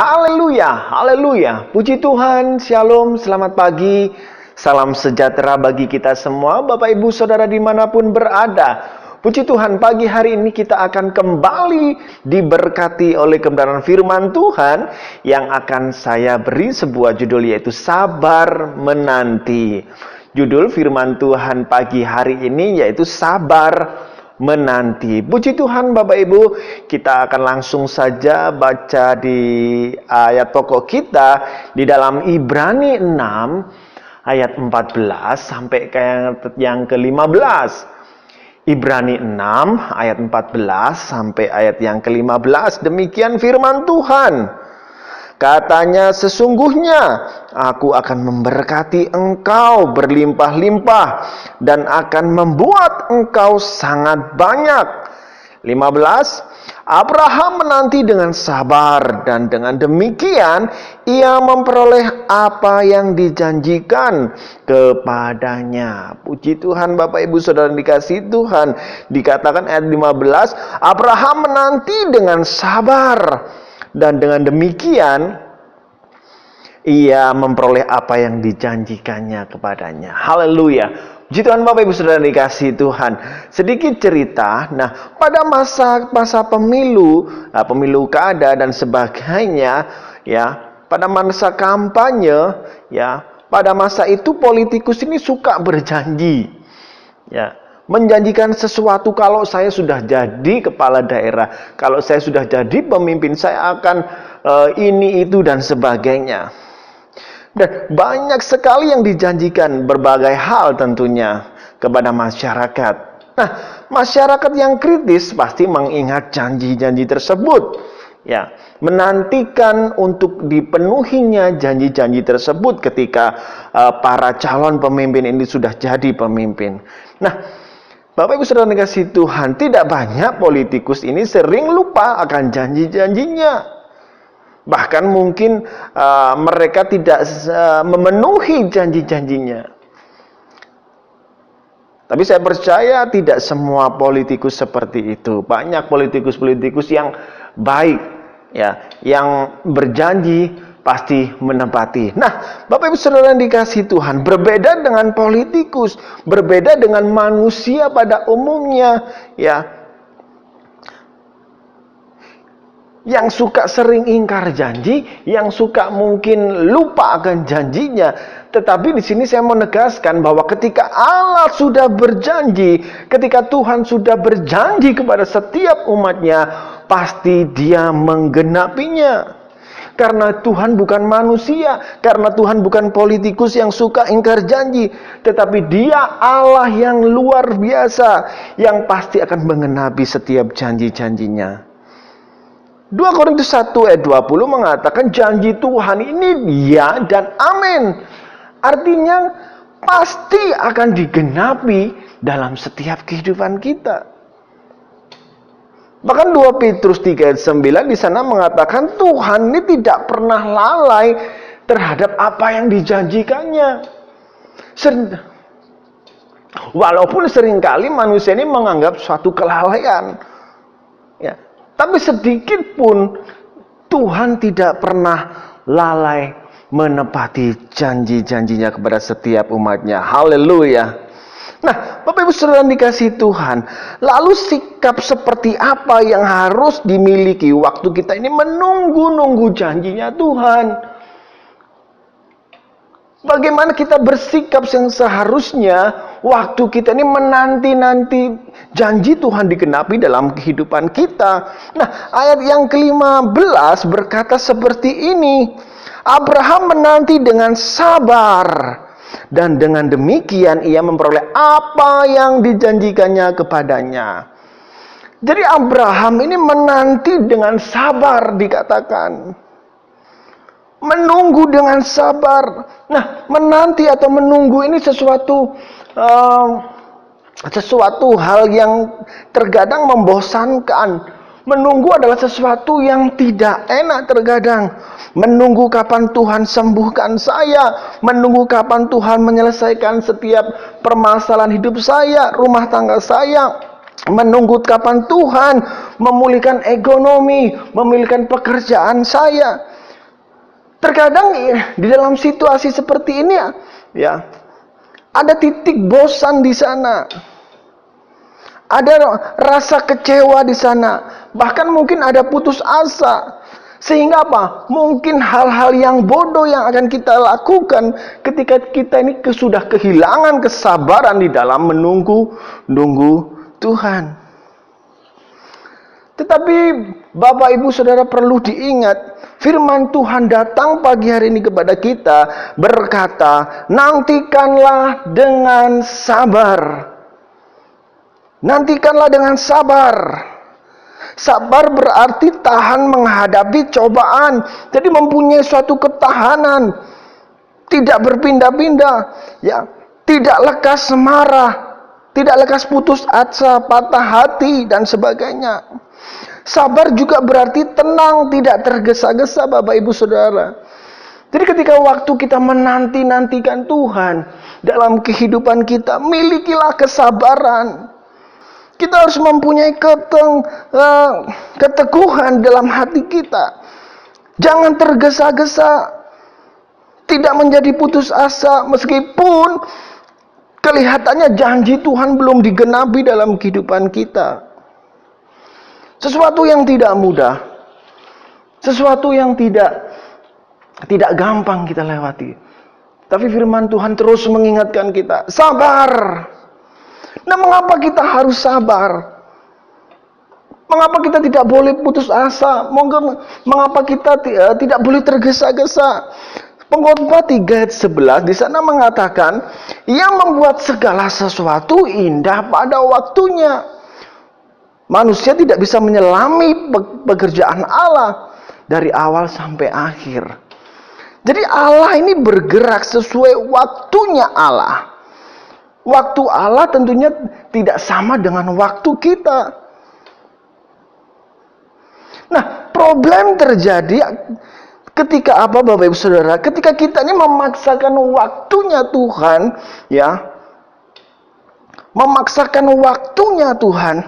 Haleluya, haleluya. Puji Tuhan, shalom, selamat pagi. Salam sejahtera bagi kita semua, Bapak Ibu Saudara dimanapun berada. Puji Tuhan, pagi hari ini kita akan kembali diberkati oleh kebenaran firman Tuhan yang akan saya beri sebuah judul, yaitu sabar menanti. Judul firman Tuhan pagi hari ini yaitu sabar menanti. Puji Tuhan Bapak Ibu, kita akan langsung saja baca di ayat pokok kita di dalam Ibrani 6 ayat 14 sampai ke yang ke-15. Ibrani 6 ayat 14 sampai ayat yang ke-15. Demikian firman Tuhan. Katanya, sesungguhnya aku akan memberkati engkau berlimpah-limpah dan akan membuat engkau sangat banyak. 15. Abraham menanti dengan sabar dan dengan demikian ia memperoleh apa yang dijanjikan kepadanya. Puji Tuhan Bapak Ibu Saudara dikasihi Tuhan. Dikatakan ayat 15, Abraham menanti dengan sabar. Dan dengan demikian, ia memperoleh apa yang dijanjikannya kepadanya. Haleluya. Puji Tuhan Bapak Ibu Saudara dikasihi Tuhan. Sedikit cerita, pada masa pemilu, pemilu kada dan sebagainya, pada masa kampanye, pada masa itu politikus ini suka berjanji, menjanjikan sesuatu. Kalau saya sudah jadi kepala daerah, kalau saya sudah jadi pemimpin, saya akan ini, itu, dan sebagainya. Dan banyak sekali yang dijanjikan, berbagai hal tentunya kepada masyarakat. Masyarakat yang kritis pasti mengingat janji-janji tersebut. Menantikan untuk dipenuhinya janji-janji tersebut ketika para calon pemimpin ini sudah jadi pemimpin. Bapak Ibu Saudara dikasihi Tuhan, tidak banyak politikus ini sering lupa akan janji-janjinya. Bahkan mungkin mereka tidak memenuhi janji-janjinya. Tapi saya percaya tidak semua politikus seperti itu. Banyak politikus-politikus yang baik, yang berjanji pasti menepati. Bapak Ibu Saudara yang dikasihi Tuhan, berbeda dengan politikus, berbeda dengan manusia pada umumnya, yang suka sering ingkar janji, yang suka mungkin lupa akan janjinya. Tetapi di sini saya mau menegaskan bahwa ketika Allah sudah berjanji, ketika Tuhan sudah berjanji kepada setiap umatnya, pasti Dia menggenapinya. Karena Tuhan bukan manusia, karena Tuhan bukan politikus yang suka ingkar janji, tetapi Dia Allah yang luar biasa, yang pasti akan menggenapi setiap janji-janjinya. 2 Korintus 1 ayat 20 mengatakan janji Tuhan ini ya dan amin. Artinya pasti akan digenapi dalam setiap kehidupan kita. Bahkan 2 Petrus 3 ayat 9 di sana mengatakan Tuhan ini tidak pernah lalai terhadap apa yang dijanjikannya. Walaupun seringkali manusia ini menganggap suatu kelalaian, tapi sedikit pun Tuhan tidak pernah lalai menepati janji-janjinya kepada setiap umatnya. Haleluya. Bapak Ibu Saudara dikasihi Tuhan, lalu sikap seperti apa yang harus dimiliki waktu kita ini menunggu-nunggu janjinya Tuhan? Bagaimana kita bersikap yang seharusnya waktu kita ini menanti-nanti janji Tuhan digenapi dalam kehidupan kita? Ayat yang ke-15 berkata seperti ini. Abraham menanti dengan sabar dan dengan demikian ia memperoleh apa yang dijanjikannya kepadanya. Jadi Abraham ini menanti dengan sabar dikatakan. Menunggu dengan sabar. Menanti atau menunggu ini sesuatu hal yang terkadang membosankan. Menunggu adalah sesuatu yang tidak enak terkadang. Menunggu kapan Tuhan sembuhkan saya. Menunggu kapan Tuhan menyelesaikan setiap permasalahan hidup saya, rumah tangga saya. Menunggu kapan Tuhan memulihkan ekonomi, memulihkan pekerjaan saya. Terkadang di dalam situasi seperti ini ya, ada titik bosan di sana. Ada rasa kecewa di sana. Bahkan mungkin ada putus asa. Sehingga apa? Mungkin hal-hal yang bodoh yang akan kita lakukan ketika kita ini sudah kehilangan kesabaran di dalam menunggu Tuhan. Tetapi Bapak Ibu Saudara perlu diingat, firman Tuhan datang pagi hari ini kepada kita berkata, nantikanlah dengan sabar. Nantikanlah dengan sabar. Sabar berarti tahan menghadapi cobaan. Jadi mempunyai suatu ketahanan. Tidak berpindah-pindah, ya, tidak lekas marah, tidak lekas putus asa, patah hati dan sebagainya. Sabar juga berarti tenang, tidak tergesa-gesa Bapak Ibu Saudara. Jadi ketika waktu kita menanti-nantikan Tuhan dalam kehidupan kita, milikilah kesabaran. Kita harus mempunyai keteguhan dalam hati kita. Jangan tergesa-gesa, tidak menjadi putus asa meskipun kelihatannya janji Tuhan belum digenapi dalam kehidupan kita. Sesuatu yang tidak mudah, sesuatu yang tidak gampang kita lewati. Tapi firman Tuhan terus mengingatkan kita, sabar. Nah, mengapa kita harus sabar? Mengapa kita tidak boleh putus asa? Mengapa kita tidak boleh tergesa-gesa? Pengkhotbah 3 ayat 11 di sana mengatakan, yang membuat segala sesuatu indah pada waktunya. Manusia tidak bisa menyelami pekerjaan Allah dari awal sampai akhir. Jadi Allah ini bergerak sesuai waktunya Allah. Waktu Allah tentunya tidak sama dengan waktu kita. Nah, problem terjadi ketika apa Bapak Ibu Saudara? Ketika kita ini memaksakan waktunya Tuhan, ya. Memaksakan waktunya Tuhan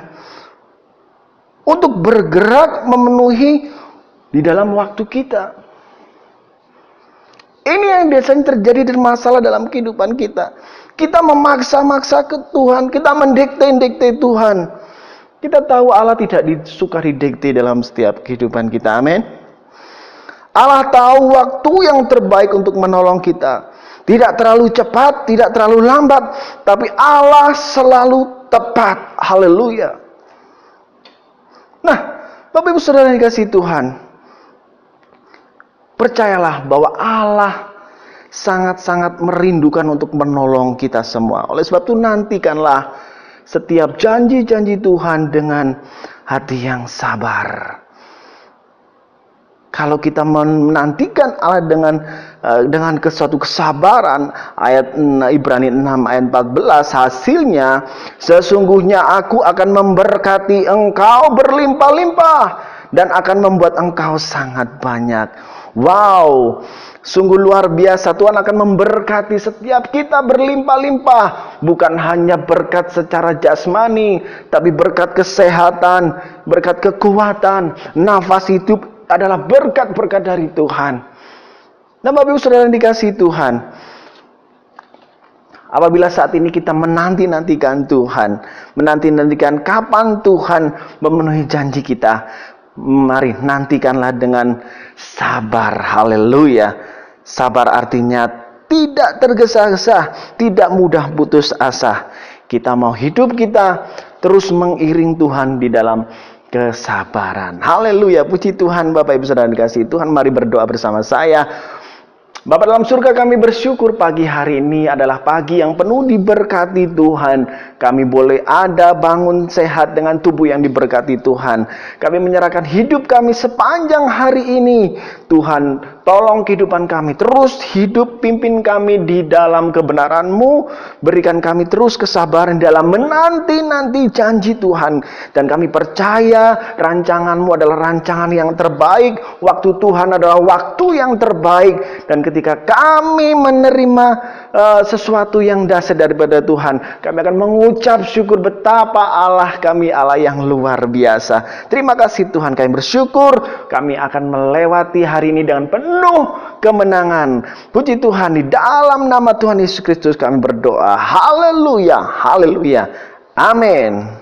untuk bergerak memenuhi di dalam waktu kita. Ini yang biasanya terjadi dan masalah dalam kehidupan kita. Kita memaksa-maksa ke Tuhan, kita mendikte Tuhan. Kita tahu Allah tidak suka didikte dalam setiap kehidupan kita, amin. Allah tahu waktu yang terbaik untuk menolong kita. Tidak terlalu cepat, tidak terlalu lambat, tapi Allah selalu tepat. Haleluya. Nah, Bapak Ibu Saudara yang dikasihi Tuhan, percayalah bahwa Allah sangat-sangat merindukan untuk menolong kita semua. Oleh sebab itu nantikanlah setiap janji-janji Tuhan dengan hati yang sabar. Kalau kita menantikan Allah dengan suatu kesabaran, ayat Ibrani 6 ayat 14, hasilnya sesungguhnya aku akan memberkati engkau berlimpah-limpah dan akan membuat engkau sangat banyak. Wow, sungguh luar biasa. Tuhan akan memberkati setiap kita berlimpah-limpah. Bukan hanya berkat secara jasmani, tapi berkat kesehatan, berkat kekuatan, nafas hidup adalah berkat-berkat dari Tuhan. Nah, Bapak Ibu Saudara yang dikasihi Tuhan, apabila saat ini kita menanti-nantikan Tuhan, menanti-nantikan kapan Tuhan memenuhi janji kita, mari nantikanlah dengan sabar. Haleluya. Sabar artinya tidak tergesa-gesa, tidak mudah putus asa. Kita mau hidup kita terus mengiring Tuhan di dalam kesabaran. Haleluya. Puji Tuhan. Bapak Ibu Saudara dikasihi Tuhan, mari berdoa bersama saya. Bapa dalam surga, kami bersyukur pagi hari ini adalah pagi yang penuh diberkati Tuhan. Kami boleh ada bangun sehat dengan tubuh yang diberkati Tuhan. Kami menyerahkan hidup kami sepanjang hari ini. Tuhan, tolong kehidupan kami terus hidup, pimpin kami di dalam kebenaran-Mu. Berikan kami terus kesabaran dalam menanti-nanti janji Tuhan. Dan kami percaya rancangan-Mu adalah rancangan yang terbaik. Waktu Tuhan adalah waktu yang terbaik. Dan ketika kami menerima sesuatu yang dahsyat daripada Tuhan, kami akan mengucapkan mengucap syukur betapa Allah kami Allah yang luar biasa. Terima kasih Tuhan, kami bersyukur kami akan melewati hari ini dengan penuh kemenangan. Puji Tuhan, di dalam nama Tuhan Yesus Kristus kami berdoa. Haleluya, haleluya. Amin.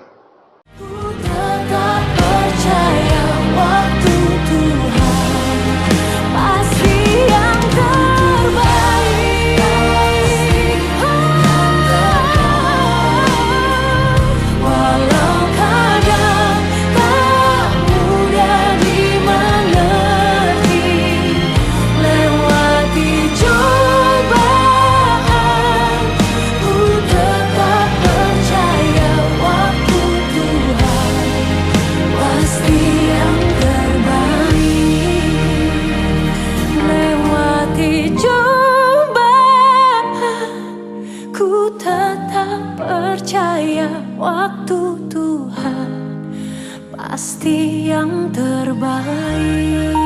Waktu Tuhan pasti yang terbaik.